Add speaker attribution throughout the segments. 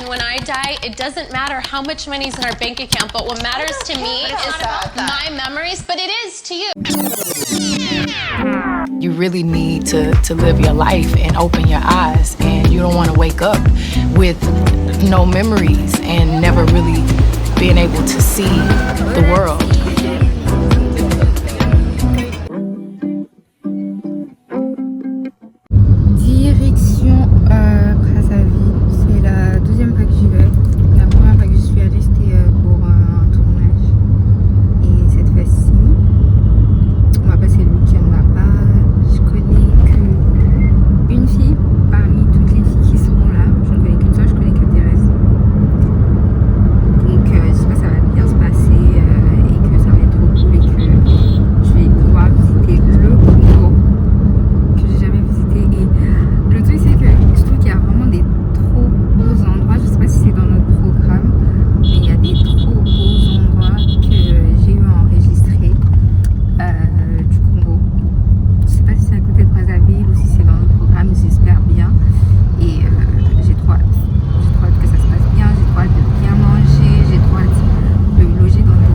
Speaker 1: when I die, it doesn't matter how much money's in our bank account, but what matters to me is my memories, but it is to you.
Speaker 2: You really need to live your life and open your eyes, and you don't want to wake up with no memories and never really being able to see the world.
Speaker 3: Direction Brazzaville, c'est la deuxième fois que j'y vais. La première fois que je suis allée, c'était pour un tournage. Et cette fois-ci, on va passer le week-end là-bas. Je connais qu'une fille parmi toutes les filles qui seront là. Je ne connais qu'une seule, je connais que Thérèse. Donc j'espère que ça va bien se passer et que ça va être trop cool et que je vais pouvoir visiter le Congo que j'ai jamais visité. Et le truc c'est que je trouve qu'il y a vraiment des trop beaux endroits. Je sais pas si c'est dans notre programme, mais il y a des trop beaux endroits que j'ai eu à enregistrer du Congo. Je sais pas si c'est à côté de Brazzaville ou si c'est dans notre programme, j'espère bien. Et j'ai trop hâte. J'ai trop hâte que ça se passe bien, j'ai trop hâte de bien manger, j'ai trop hâte de loger dans des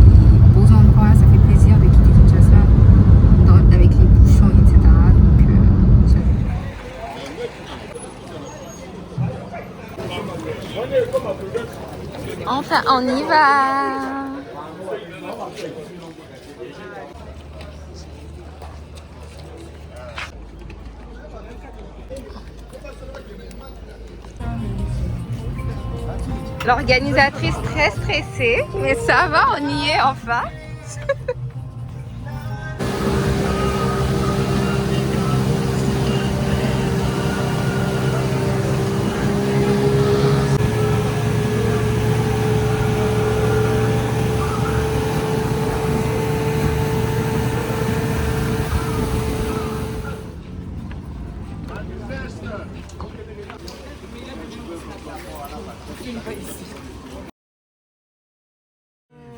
Speaker 3: beaux endroits. Ça fait plaisir de quitter Kinshasa avec les bouchons, etc. Donc enfin, on y va. L'organisatrice très stressée, mais ça va, on y est enfin.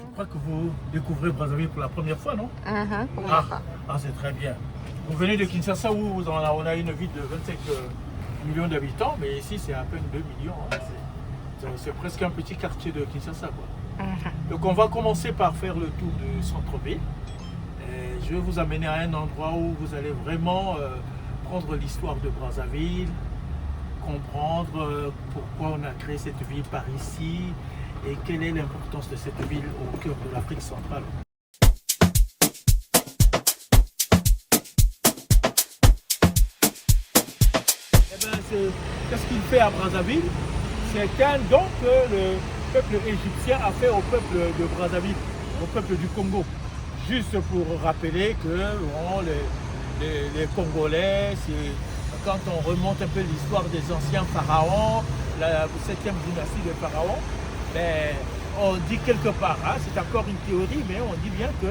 Speaker 4: Je crois que vous découvrez Brazzaville pour la première fois, non? C'est très bien. Vous venez de Kinshasa où on a une ville de 25 millions d'habitants, mais ici c'est à peine 2 millions. Hein. C'est presque un petit quartier de Kinshasa, quoi. Donc on va commencer par faire le tour du centre-ville. Je vais vous amener à un endroit où vous allez vraiment prendre l'histoire de Brazzaville, comprendre pourquoi on a créé cette ville par ici, et quelle est l'importance de cette ville au cœur de l'Afrique centrale. Qu'est-ce qu'il fait à Brazzaville? C'est un don que le peuple égyptien a fait au peuple de Brazzaville, au peuple du Congo. Juste pour rappeler que bon, les Congolais, quand on remonte un peu l'histoire des anciens pharaons, la 7e dynastie des pharaons, on dit quelque part, hein, c'est encore une théorie, mais on dit bien que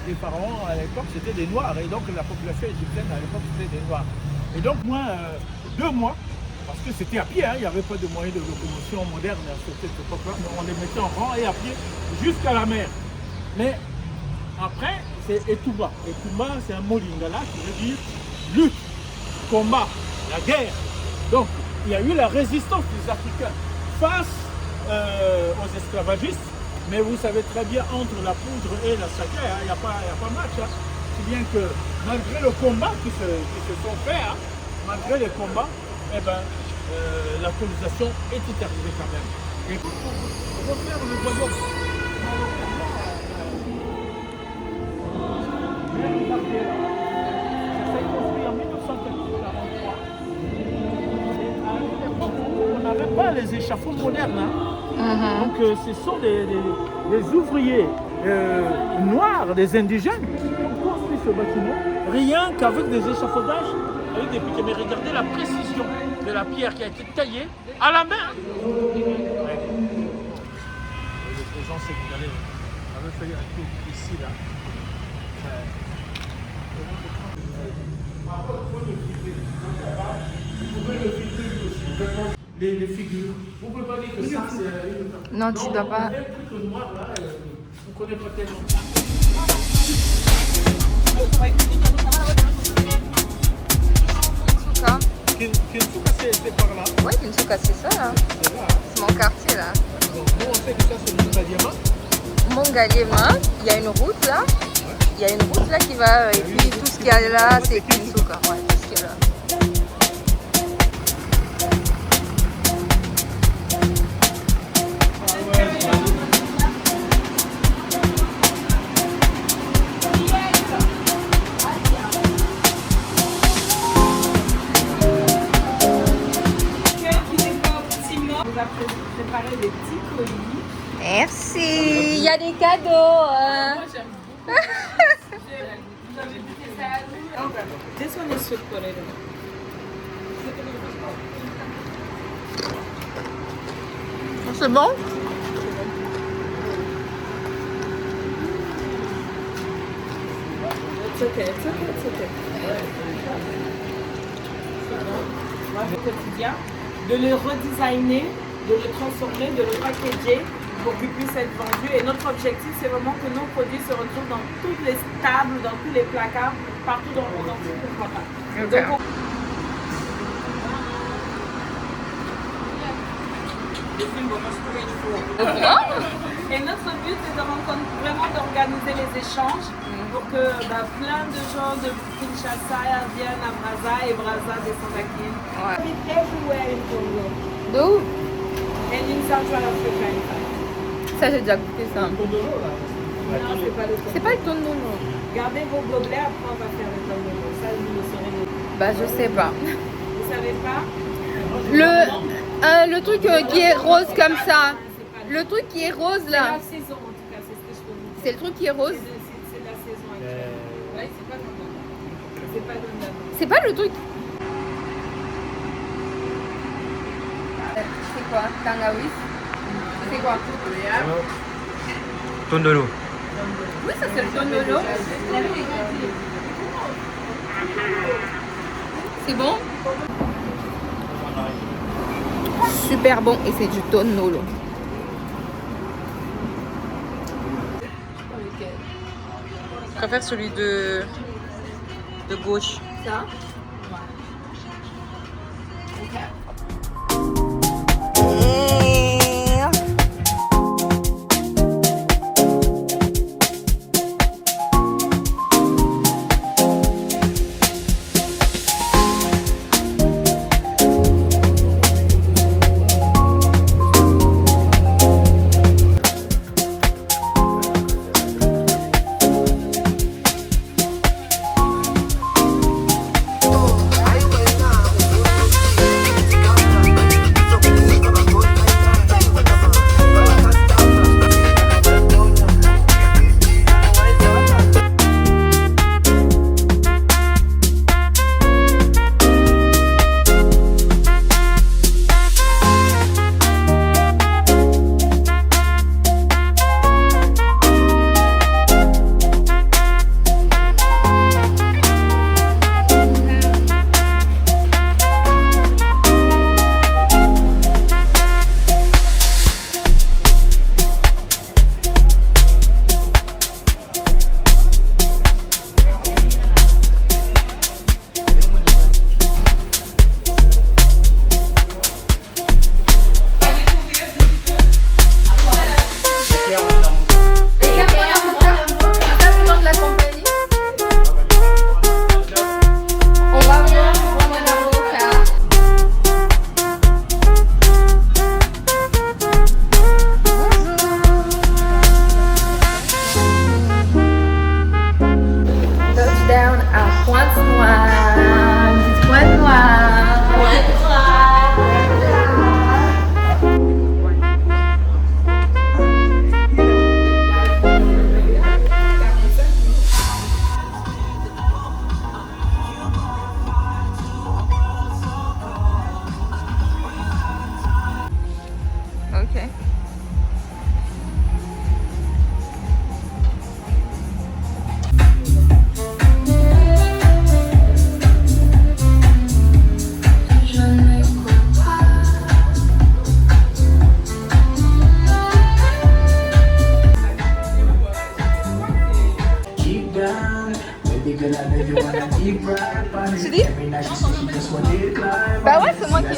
Speaker 4: les pharaons à l'époque c'était des noirs, et donc la population égyptienne à l'époque c'était des noirs. Et donc moi, 2 mois, parce que c'était à pied, hein, il n'y avait pas de moyens de locomotion moderne à cette époque-là, on les mettait en rang et à pied jusqu'à la mer. Mais après, c'est Etouba. Etouba, c'est un mot lingala qui veut dire lutte, combat, la guerre. Donc, il y a eu la résistance des Africains face aux esclavagistes, mais vous savez très bien, entre la poudre et la sacrée, il n'y a pas match. Hein. C'est bien que malgré le combat qui se sont faits, hein, malgré les combats, la colonisation était arrivée quand même. Et pour refaire le voyage, ça s'est construit en 1943. On n'avait pas les échafauds modernes. Hein. Donc ce sont des ouvriers noirs, des indigènes, qui ont construit ce bâtiment, rien qu'avec des échafaudages, avec des piquets. Mais regardez la précision de la pierre qui a été taillée à la main. Les gens sénégalais avaient fait un tour ici, là. Les figures. Vous ne pouvez pas dire que ça c'est...
Speaker 3: Non, tu dois pas.
Speaker 4: Le noir là, vous ne connaissez pas tellement.
Speaker 3: En tout cas,
Speaker 4: Kinsuka, c'est par là.
Speaker 3: Ouais, Kinsuka, c'est ça là.
Speaker 4: C'est là.
Speaker 3: C'est mon quartier là.
Speaker 4: Donc, nous, on sait que ça, c'est le Diamant.
Speaker 3: Mongaliema, il y a une route là. Il y a une route là qui va. Et puis tout ce qu'il y a là, c'est Kinsuka. Ouais, tout ce qu'il y a là.
Speaker 5: Préparer des petits colis.
Speaker 3: Merci. Il y a des cadeaux.
Speaker 5: Moi j'aime beaucoup. Vous avez goûté ça à nous? This one is sweet potato.
Speaker 3: C'est bon?
Speaker 5: It's okay, it's okay, it's okay. C'est bon. Moi, au quotidien, de le redesigner, de le transformer, de le packager pour qu'il puisse être vendu. Et notre objectif, c'est vraiment que nos produits se retrouvent dans toutes les tables, dans tous les placards, partout dans le monde entier. Pourquoi pas.
Speaker 3: Okay.
Speaker 5: Donc, et notre but, c'est vraiment d'organiser les échanges pour que plein de gens de Kinshasa viennent à Brazza et Brazza descendent à Kin.
Speaker 3: Ouais.
Speaker 5: Everywhere in Congo.
Speaker 3: D'où?
Speaker 5: And in Central Africa, in fact.
Speaker 3: Ça, j'ai déjà goûté ça.
Speaker 5: Non, c'est pas le Congo.
Speaker 3: C'est pas le tondolo.
Speaker 5: Gardez vos gobelets, après on va faire le Congo. Ça, vous le saurez.
Speaker 3: Bah, je sais pas.
Speaker 5: Vous savez pas?
Speaker 3: Le truc qui est rose comme ça. Le truc qui est rose
Speaker 5: C'est
Speaker 3: là.
Speaker 5: la saison, en tout cas, c'est ce que je peux vous dire.
Speaker 3: C'est le truc qui est rose.
Speaker 5: C'est la saison actuelle. Ouais, c'est pas Congo. C'est pas Congo.
Speaker 3: C'est pas le truc. C'est quoi? Tangawiz? C'est quoi?
Speaker 6: Tondolo.
Speaker 3: Oui, ça c'est le tondolo. C'est bon? Super bon et c'est du tondolo.
Speaker 5: Je préfère celui de gauche.
Speaker 3: Ça?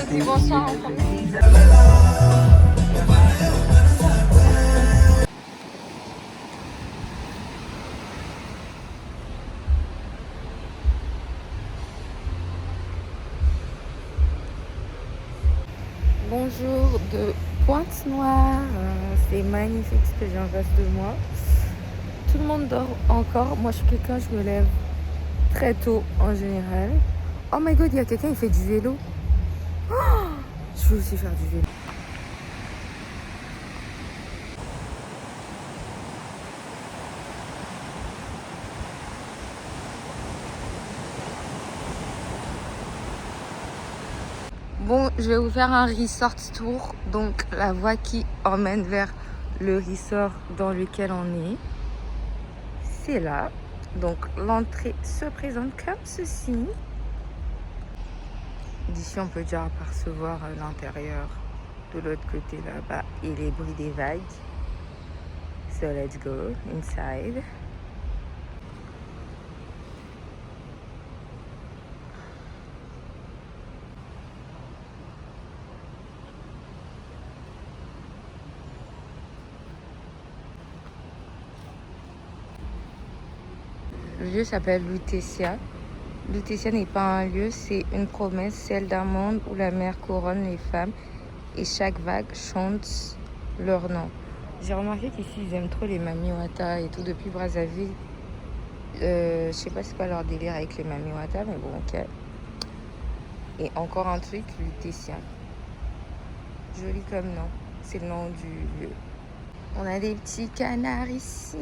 Speaker 3: nous dit bonsoir en premier. Bonjour de Pointe-Noire, c'est magnifique ce que j'ai en face de moi. Tout le monde dort encore, moi je suis quelqu'un, je me lève très tôt en général. Oh my god, il y a quelqu'un qui fait du vélo. Oh, je veux aussi faire du vélo. Bon, je vais vous faire un resort tour, donc la voie qui emmène vers le resort dans lequel on est, c'est là. Donc l'entrée se présente comme ceci. D'ici on peut déjà apercevoir l'intérieur de l'autre côté là-bas et les bruits des vagues. So let's go inside. Le lieu s'appelle Lutetia. Lutetia n'est pas un lieu, c'est une promesse, celle d'un monde où la mer couronne les femmes et chaque vague chante leur nom. J'ai remarqué qu'ici ils aiment trop les mamiwata et tout depuis Brazzaville. Je sais pas c'est quoi leur délire avec les mamiwata, mais bon, ok. Et encore un truc, Lutetia. Joli comme nom, c'est le nom du lieu. On a des petits canards ici.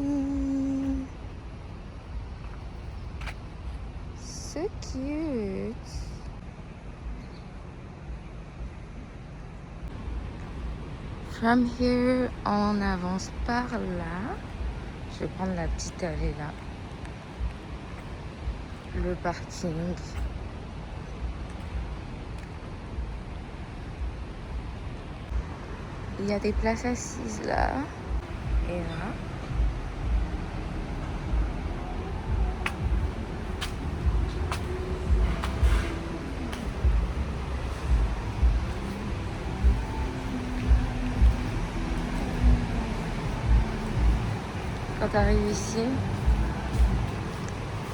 Speaker 3: So cute. From here, on avance par là. Je vais prendre la petite allée là. Le parking. Il y a des places assises là. Et là. Quand tu arrives ici,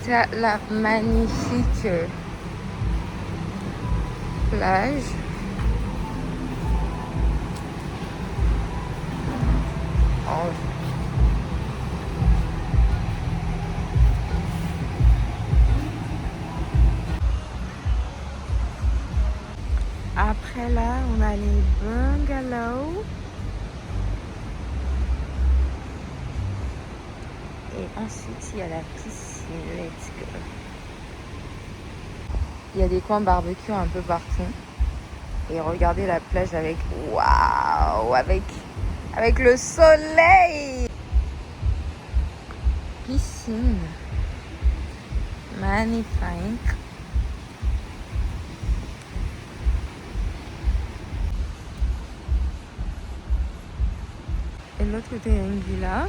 Speaker 3: tu as la magnifique plage. Oh. Après là, on a les bungalows. Et ensuite, il y a la piscine. Let's go. Il y a des coins barbecue un peu partout. Et regardez la plage avec... Waouh! Avec le soleil! Piscine. Magnifique. Et de l'autre côté, il y a une villa.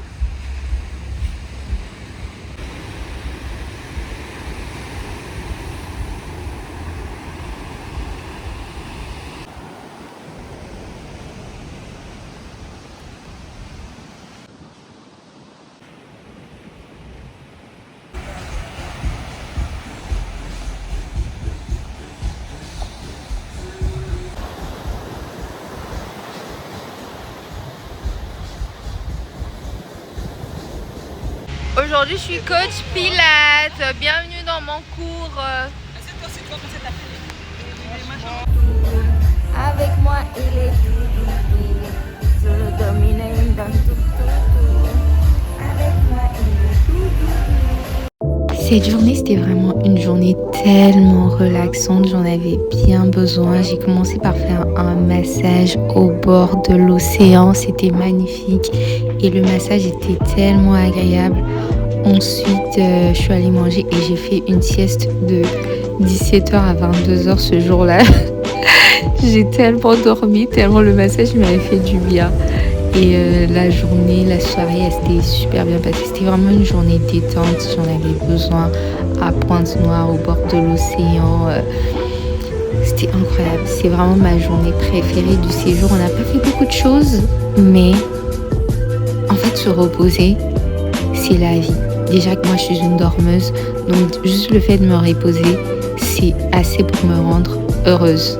Speaker 3: Aujourd'hui, je suis coach Pilates. Bienvenue dans mon cours. Avec moi, il est tout. Je le domine, il me donne tout. Avec moi, il est tout. Cette journée, c'était vraiment une journée tellement relaxante. J'en avais bien besoin. J'ai commencé par faire un massage au bord de l'océan. C'était magnifique. Et le massage était tellement agréable. Ensuite, je suis allée manger et j'ai fait une sieste de 17h à 22h ce jour-là. J'ai tellement dormi, tellement le massage m'avait fait du bien. Et la journée, la soirée, elle s'était super bien passée. C'était vraiment une journée détente. J'en avais besoin à Pointe-Noire, au bord de l'océan. c'était incroyable. C'est vraiment ma journée préférée du séjour. On n'a pas fait beaucoup de choses, mais en fait, se reposer, c'est la vie. Déjà que moi, je suis une dormeuse, donc juste le fait de me reposer, c'est assez pour me rendre heureuse.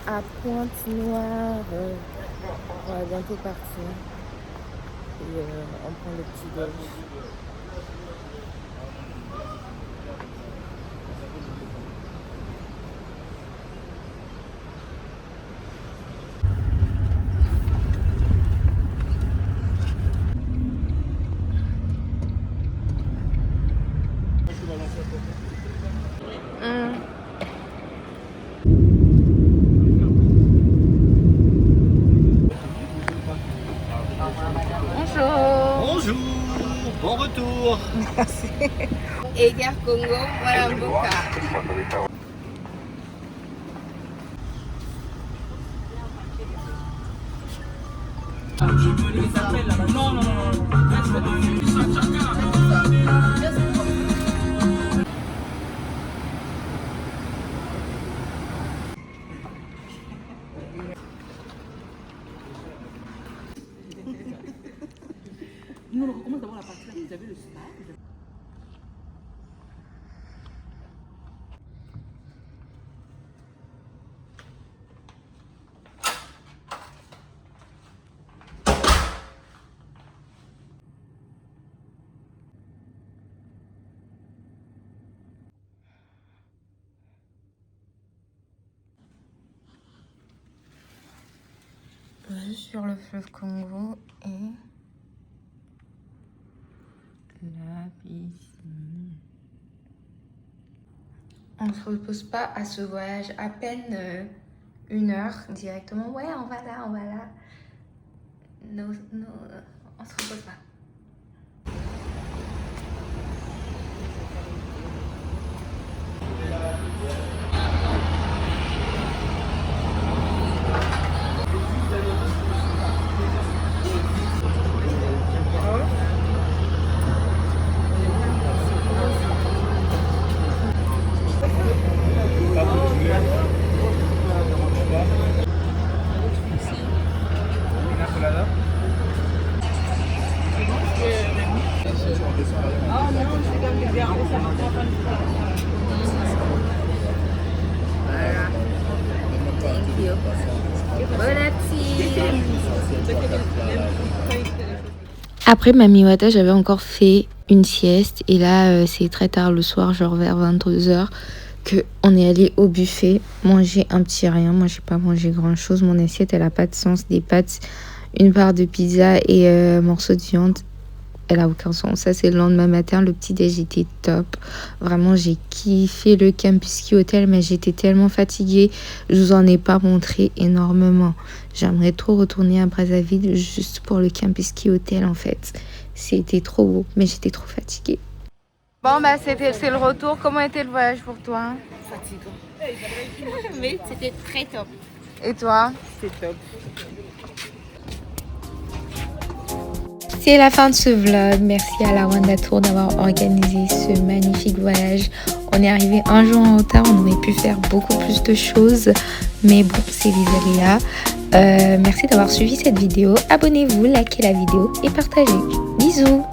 Speaker 3: À Pointe-Noire, on va bientôt partir et on prend le petit déj.
Speaker 4: Bonjour, bon retour.
Speaker 3: Merci. Edgar Congo, voilà Mboka.
Speaker 5: Nous, on recommence d'avoir la partie là, vous avez le spa.
Speaker 3: Juste sur le fleuve Congo et la piscine. On ne se repose pas à ce voyage, à peine 1 heure directement. Ouais, on va là, on va là. Non, on se repose pas. Après Mami Wata, j'avais encore fait une sieste et là c'est très tard le soir, genre vers 22h, qu'on est allé au buffet manger un petit rien. Moi j'ai pas mangé grand chose, mon assiette elle a pas de sens, des pâtes, une part de pizza et un morceau de viande, elle a aucun sens. Ça c'est le lendemain matin, le petit déj était top, vraiment j'ai kiffé le Campus Ski Hotel, mais j'étais tellement fatiguée, je vous en ai pas montré énormément. J'aimerais trop retourner à Brazzaville juste pour le Campus Ski Hotel en fait. C'était trop beau, mais j'étais trop fatiguée. Bon bah c'est le retour. Comment était le voyage pour toi?
Speaker 1: Fatigant. Mais c'était très top.
Speaker 3: Et toi?
Speaker 5: C'était top.
Speaker 3: C'est la fin de ce vlog. Merci à la Rwanda Tour d'avoir organisé ce magnifique voyage. On est arrivé un jour en retard, on aurait pu faire beaucoup plus de choses, mais bon, c'est les aléas. Merci d'avoir suivi cette vidéo. Abonnez-vous, likez la vidéo et partagez. Bisous!